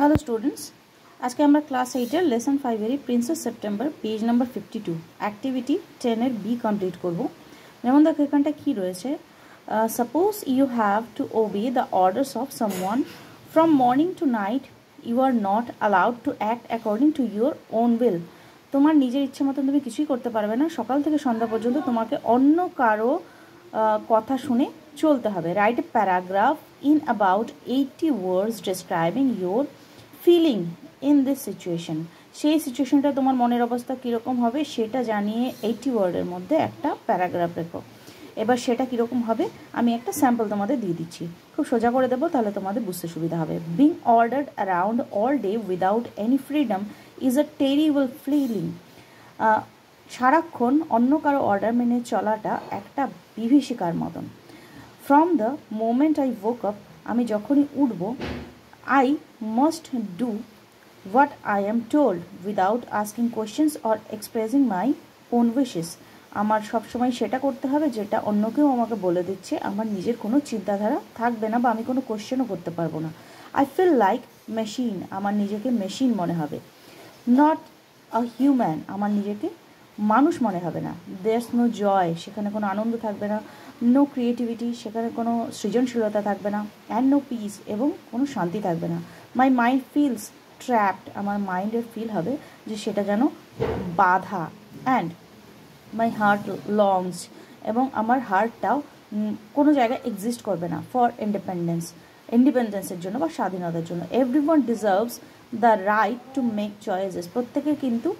Hello students, আজকে আমরা class 8-এর লেসন 5-এরই Princess September page number 52 activity 10-এর বি কমপ্লিট করব। যেমন দেখো এখানটা কী রয়েছে, suppose you have to obey the orders of someone from morning to night, you are not allowed to act according to your own will. তোমার নিজের ইচ্ছে মতন তুমি কিছুই করতে পারবে না, সকাল থেকে সন্ধ্যা পর্যন্ত তোমাকে অন্য কারো কথা শুনে চলতে হবে। Write a paragraph in about 80 words describing your feeling in this situation. সেই সিচুয়েশনটা তোমার মনের অবস্থা কীরকম হবে সেটা জানিয়ে 80 ওয়ার্ডের মধ্যে একটা প্যারাগ্রাফ রেখো। এবার সেটা কীরকম হবে আমি একটা স্যাম্পল তোমাদের দিয়ে দিচ্ছি, খুব সোজা করে দেবো, তাহলে তোমাদের বুঝতে সুবিধা হবে। Being ordered around all day without any freedom is a terrible feeling. সারাক্ষণ অন্য কারো অর্ডার মেনে চলাটা একটা বিভীষিকার মতন। From the moment I woke up, আমি যখনই উঠব, I must do what I am told without asking questions or expressing my own wishes. আমার সবসময় সেটা করতে হবে যেটা অন্য কেউ আমাকে বলে দিচ্ছে, আমার নিজের কোনো চিন্তাধারা থাকবে না বা আমি কোনো কোয়েশ্চেনও করতে পারবো না। আই ফিল লাইক মেশিন, আমার নিজেকে মেশিন মনে হবে। নট আ হিউম্যান, আমার নিজেকে মানুষ মনে হবে না। দেয়ার্স নো জয়, সেখানে কোনো আনন্দ থাকবে না। নো ক্রিয়েটিভিটি, সেখানে কোনো সৃজনশীলতা থাকবে না। অ্যান্ড নো পিস, এবং কোনো শান্তি থাকবে না। মাই মাইন্ড ফিলস ট্র্যাপড, আমার মাইন্ডের ফিল হবে যে সেটা যেন বাধা। অ্যান্ড মাই হার্ট লংস, এবং আমার হার্টটাও কোনো জায়গায় এক্সিস্ট করবে না ফর ইন্ডিপেন্ডেন্সের জন্য বা স্বাধীনতার জন্য। Everyone deserves the right to make choices, প্রত্যেকের কিন্তু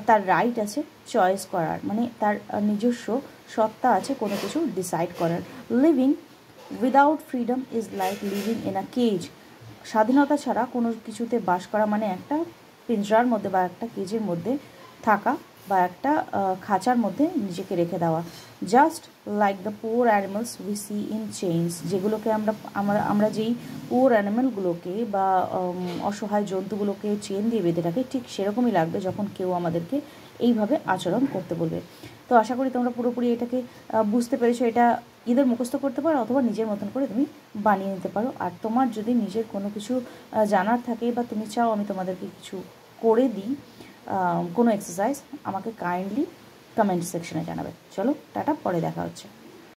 তার রাইট আছে চয়েস করার, মানে তার নিজস্ব সত্তা আছে কোনো কিছু ডিসাইড করার। Living without freedom is like living in a cage, স্বাধীনতা ছাড়া কোনো কিছুতে বাস করা মানে একটা পিঞ্জরার মধ্যে বা একটা কেজের মধ্যে থাকা বা একটা খাঁচার মধ্যে নিজেকে রেখে দেওয়া। Just like the poor animals we see in chains, যেগুলোকে আমরা যেই পোর অ্যানিমালগুলোকে বা অসহায় জন্তুগুলোকে চেন দিয়ে বেঁধে রাখি, ঠিক সেরকমই লাগবে যখন কেউ আমাদেরকে এইভাবে আচরণ করতে বলবে। তো আশা করি তোমরা পুরোপুরি এটাকে বুঝতে পেরেছো। এটা ঈদের মুখস্থ করতে পারো অথবা নিজের মতন করে তুমি বানিয়ে নিতে পারো। আর তোমার যদি নিজের কোনো কিছু জানার থাকে বা তুমি চাও আমি তোমাদেরকে কিছু করে দিই কোনো এক্সারসাইজ, আমাকে কাইন্ডলি কমেন্ট সেকশনে জানাবে। চলো টাটা, পরে দেখা হচ্ছে।